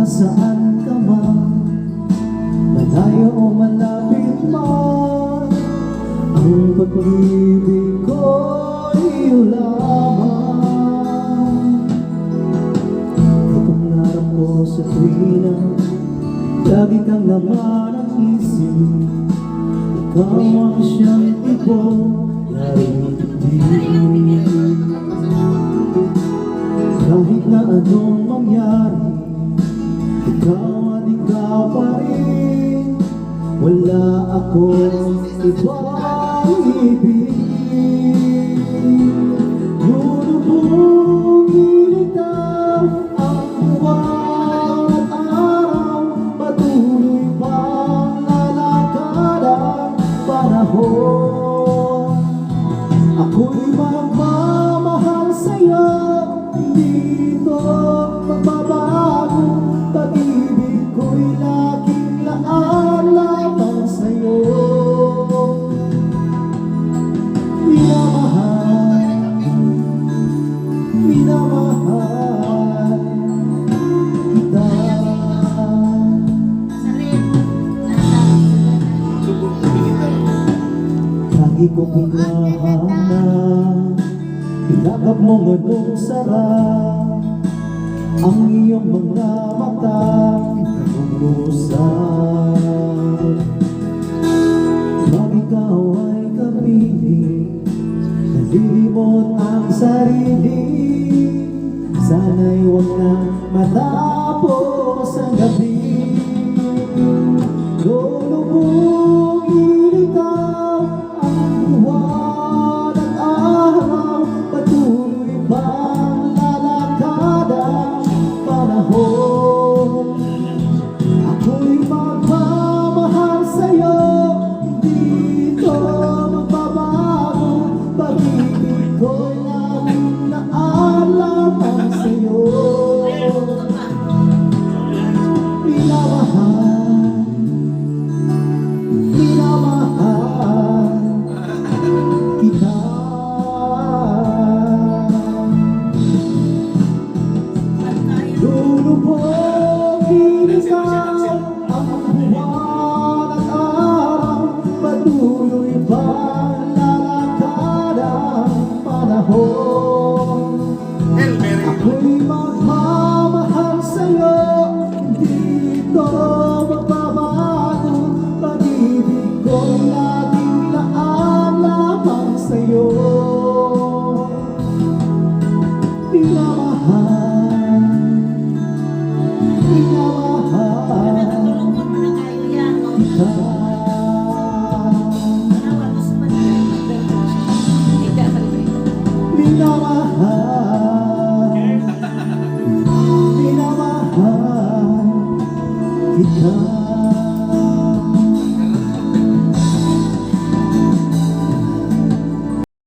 nasaan ka man, malayo o malapit man, ang pag-ibig ko'y iyo lamang. Itong narap ko sa tuwina, lagi kang laman ang isip. Ikaw ang siyang ibong narinig. Kahit na anong mangyari, ikaw at ikaw pa rin. Wala akong ibang ibig. Lulubog ilitaw ang buwan at araw, patuloy pang lalakad ang panahon. Ako'y magmamahal sa'yo, hindi ito magbabago. Pag-ibig ko'y laging laan lamang sa'yo. Minamahal, minamahal kita. Lagi ko pinahanap, ilagap mo nganong sarap ang iyong mga matang nag-uusap. Pag ikaw ay kapiling, nalimot ang sarili, sana'y huwag na matapos ang gabi. Lulubog ilitaw ang buwan at araw, patuloy pang lalakad ang panahon. Ako'y magmamahal sa'yo, hindi ito magbabago. Pag-ibig ko'y laging naalamang sa'yo. Minamahal, minamahal kita. Lulubog ilitaw ang buwan at araw, patuloy pang lalakad ang panahon. Ako'y magmamahal sa'yo, hindi ito magbabago. Pag-ibig ko'y laging laan lamang sa'yo. Minamahal, minamahal kita. Minamahal, minamahal kita.